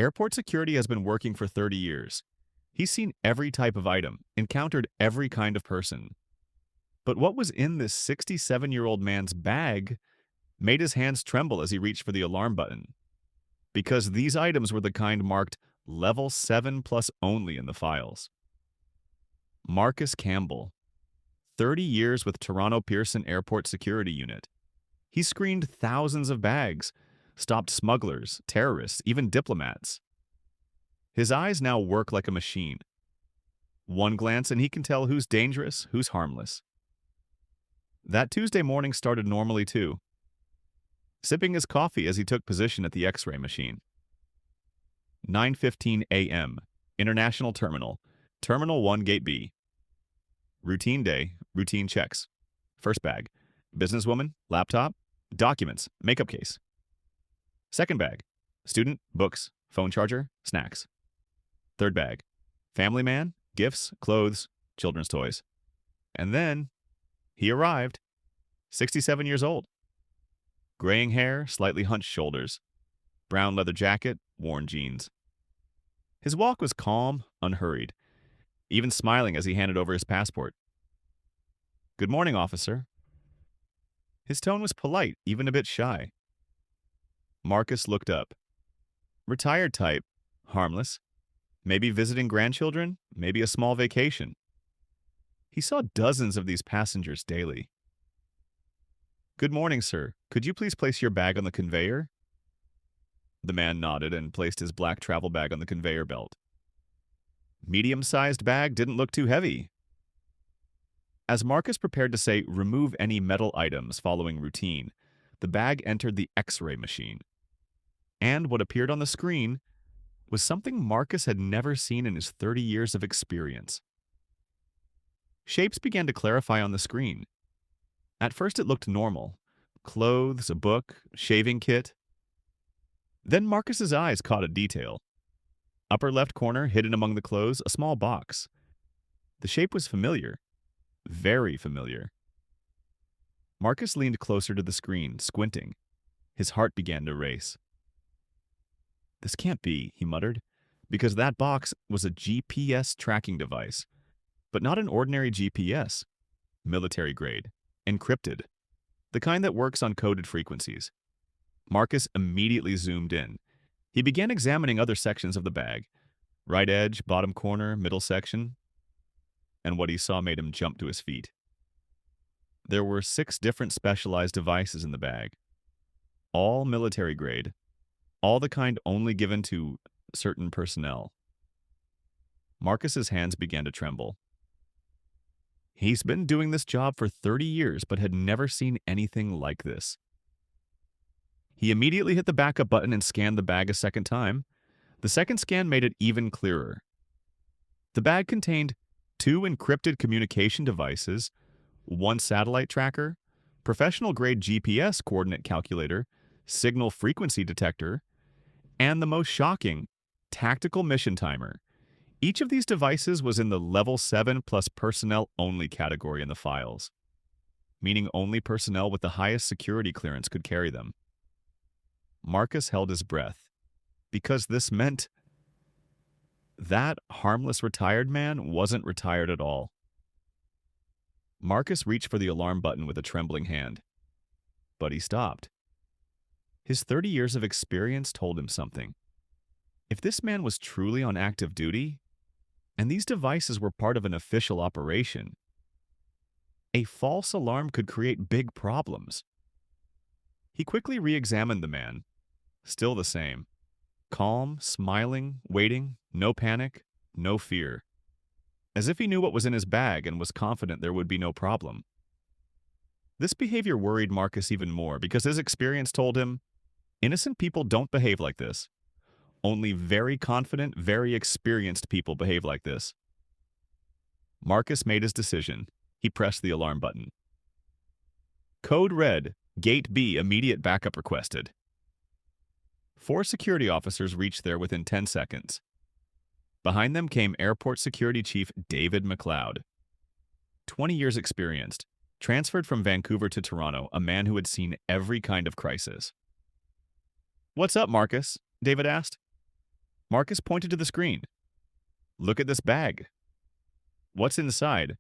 Airport security has been working for 30 years. He's seen every type of item, encountered every kind of person. But what was in this 67-year-old man's bag made his hands tremble as he reached for the alarm button. Because these items were the kind marked Level 7 plus only in the files. Marcus Campbell, 30 years with Toronto Pearson Airport Security Unit. He screened thousands of bags, stopped smugglers, terrorists, even diplomats. His eyes now work like a machine. One glance and he can tell who's dangerous, who's harmless. That Tuesday morning started normally too, sipping his coffee as he took position at the X-ray machine. 9:15 a.m., International Terminal, Terminal 1 Gate B. Routine day, routine checks. First bag, businesswoman, laptop, documents, makeup case. Second bag, student, books, phone charger, snacks. Third bag, family man, gifts, clothes, children's toys. And then, he arrived, 67 years old. Graying hair, slightly hunched shoulders. Brown leather jacket, worn jeans. His walk was calm, unhurried, even smiling as he handed over his passport. "Good morning, officer." His tone was polite, even a bit shy. Marcus looked up. Retired type, harmless. Maybe visiting grandchildren, maybe a small vacation. He saw dozens of these passengers daily. "Good morning, sir. Could you please place your bag on the conveyor?" The man nodded and placed his black travel bag on the conveyor belt. Medium-sized bag didn't look too heavy. As Marcus prepared to say, "Remove any metal items," following routine, the bag entered the X-ray machine. And what appeared on the screen was something Marcus had never seen in his 30 years of experience. Shapes began to clarify on the screen. At first it looked normal. Clothes, a book, shaving kit. Then Marcus's eyes caught a detail. Upper left corner, hidden among the clothes, a small box. The shape was familiar. Very familiar. Marcus leaned closer to the screen, squinting. His heart began to race. "This can't be," he muttered, because that box was a GPS tracking device. But not an ordinary GPS. Military grade. Encrypted. The kind that works on coded frequencies. Marcus immediately zoomed in. He began examining other sections of the bag. Right edge, bottom corner, middle section. And what he saw made him jump to his feet. There were 6 different specialized devices in the bag. All military grade. All the kind only given to certain personnel. Marcus's hands began to tremble. He's been doing this job for 30 years, but had never seen anything like this. He immediately hit the backup button and scanned the bag a second time. The second scan made it even clearer. The bag contained 2 encrypted communication devices, 1 satellite tracker, professional-grade GPS coordinate calculator, signal frequency detector, and the most shocking, tactical mission timer. Each of these devices was in the Level 7 plus personnel only category in the files, meaning only personnel with the highest security clearance could carry them. Marcus held his breath, because this meant that harmless retired man wasn't retired at all. Marcus reached for the alarm button with a trembling hand, but he stopped. His 30 years of experience told him something. If this man was truly on active duty, and these devices were part of an official operation, a false alarm could create big problems. He quickly re-examined the man, still the same. Calm, smiling, waiting, no panic, no fear. As if he knew what was in his bag and was confident there would be no problem. This behavior worried Marcus even more because his experience told him, innocent people don't behave like this. Only very confident, very experienced people behave like this. Marcus made his decision. He pressed the alarm button. Code red, Gate B, immediate backup requested. 4 security officers reached there within 10 seconds. Behind them came Airport Security Chief David McLeod. 20 years experienced, transferred from Vancouver to Toronto, a man who had seen every kind of crisis. "What's up, Marcus?" David asked. Marcus pointed to the screen. Look at this bag. What's inside?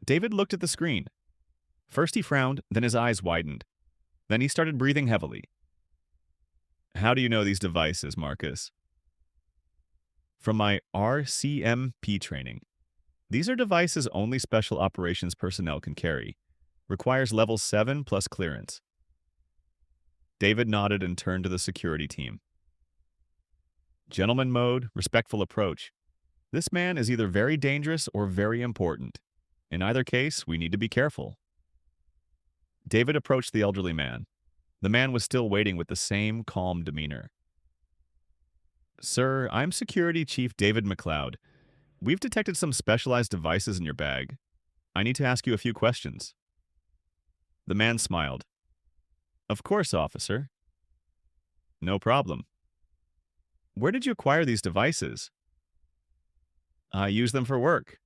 David looked at the screen. First he frowned, then his eyes widened. Then he started breathing heavily. How do you know these devices, Marcus? From my RCMP training. These are devices only special operations personnel can carry. Requires level 7 plus clearance. David nodded and turned to the security team. Gentleman mode, respectful approach. This man is either very dangerous or very important. In either case, we need to be careful. David approached the elderly man. The man was still waiting with the same calm demeanor. Sir, I'm Security Chief David McLeod. We've detected some specialized devices in your bag. I need to ask you a few questions. The man smiled. Of course, officer. No problem. Where did you acquire these devices? I use them for work.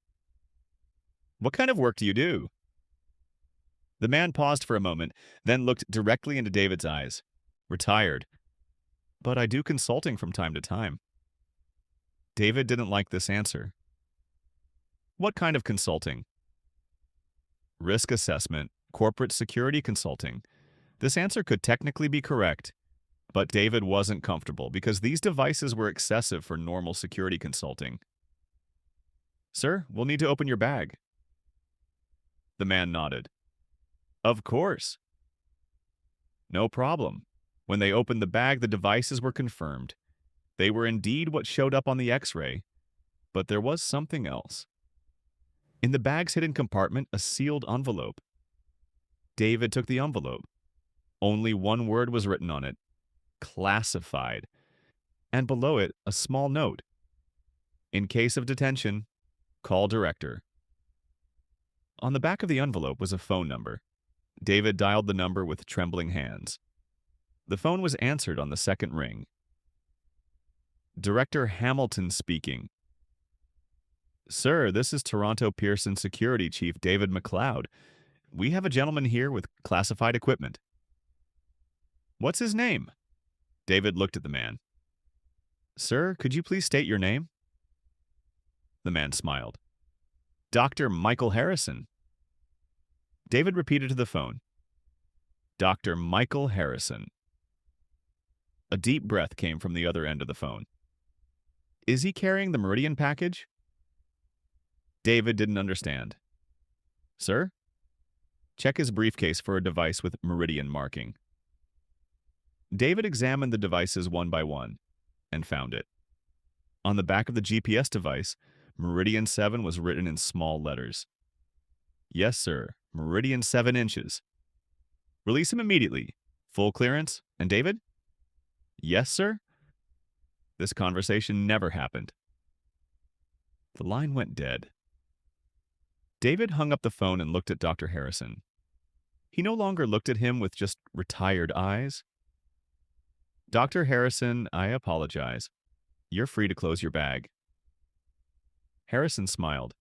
What kind of work do you do? The man paused for a moment, then looked directly into David's eyes. Retired. But I do consulting from time to time. David didn't like this answer. What kind of consulting? Risk assessment, corporate security consulting. This answer could technically be correct, but David wasn't comfortable because these devices were excessive for normal security consulting. Sir, we'll need to open your bag. The man nodded. Of course. No problem. When they opened the bag, the devices were confirmed. They were indeed what showed up on the X-ray, but there was something else. In the bag's hidden compartment, a sealed envelope. David took the envelope. Only one word was written on it. Classified. And below it, a small note. In case of detention, call director. On the back of the envelope was a phone number. David dialed the number with trembling hands. The phone was answered on the second ring. Director Hamilton speaking. Sir, this is Toronto Pearson Security Chief David McLeod. We have a gentleman here with classified equipment. What's his name? David looked at the man. Sir, could you please state your name? The man smiled. Dr. Michael Harrison. David repeated to the phone. Dr. Michael Harrison. A deep breath came from the other end of the phone. Is he carrying the Meridian package? David didn't understand. Sir? Check his briefcase for a device with Meridian marking. David examined the devices one by one and found it. On the back of the GPS device, Meridian 7 was written in small letters. Yes, sir. Meridian 7 inches. Release him immediately. Full clearance. And David? Yes, sir. This conversation never happened. The line went dead. David hung up the phone and looked at Dr. Harrison. He no longer looked at him with just retired eyes. Dr. Harrison, I apologize. You're free to close your bag. Harrison smiled.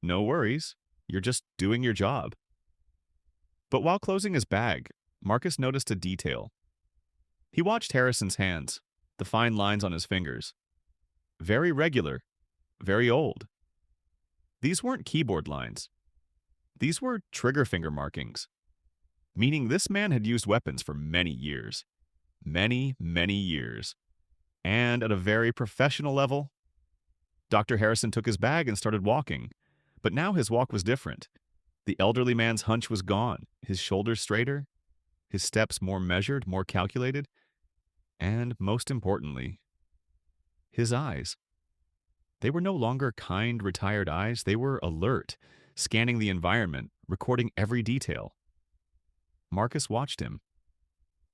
No worries. You're just doing your job. But while closing his bag, Marcus noticed a detail. He watched Harrison's hands, the fine lines on his fingers. Very regular, very old. These weren't keyboard lines. These were trigger finger markings, meaning this man had used weapons for many years. Many, many years. And at a very professional level. Dr. Harrison took his bag and started walking, but now his walk was different. The elderly man's hunch was gone, his shoulders straighter, his steps more measured, more calculated, and, most importantly, his eyes. They were no longer kind, retired eyes. They were alert, scanning the environment, recording every detail. Marcus watched him.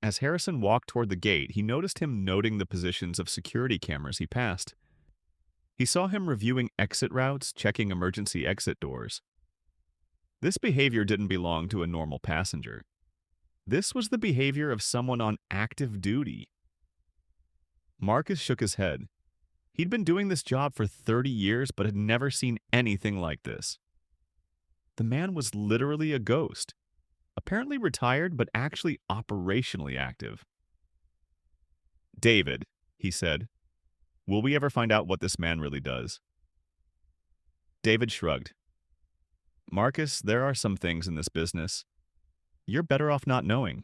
As Harrison walked toward the gate, he noticed him noting the positions of security cameras he passed. He saw him reviewing exit routes, checking emergency exit doors. This behavior didn't belong to a normal passenger. This was the behavior of someone on active duty. Marcus shook his head. He'd been doing this job for 30 years, but had never seen anything like this. The man was literally a ghost. Apparently retired, but actually operationally active. David, he said, Will we ever find out what this man really does? David shrugged. Marcus, there are some things in this business you're better off not knowing.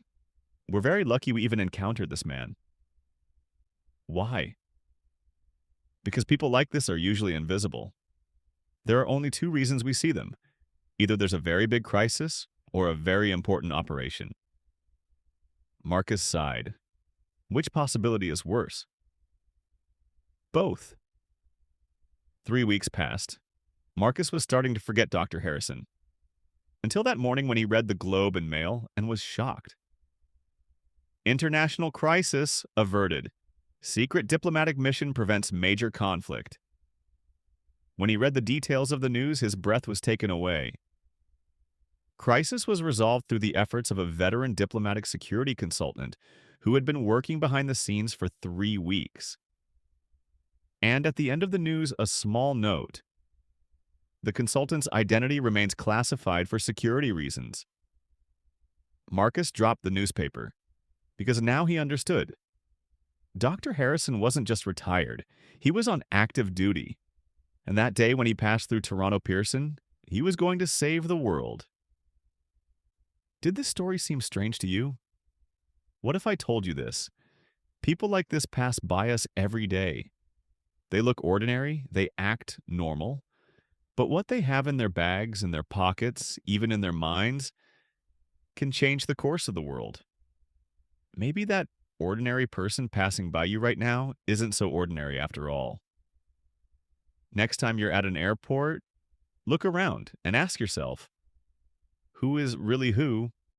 We're very lucky we even encountered this man. Why? Because people like this are usually invisible. There are only two reasons we see them. Either there's a very big crisis or a very important operation. Marcus sighed. Which possibility is worse? Both. 3 weeks passed. Marcus was starting to forget Dr. Harrison. Until that morning when he read the Globe and Mail and was shocked. International crisis averted. Secret diplomatic mission prevents major conflict. When he read the details of the news, his breath was taken away. Crisis was resolved through the efforts of a veteran diplomatic security consultant who had been working behind the scenes for 3 weeks. And at the end of the news, a small note. The consultant's identity remains classified for security reasons. Marcus dropped the newspaper because now he understood. Dr. Harrison wasn't just retired, he was on active duty. And that day when he passed through Toronto Pearson, he was going to save the world. Did this story seem strange to you? What if I told you this? People like this pass by us every day. They look ordinary, they act normal, but what they have in their bags, in their pockets, even in their minds, can change the course of the world. Maybe that ordinary person passing by you right now isn't so ordinary after all. Next time you're at an airport, look around and ask yourself, who is really who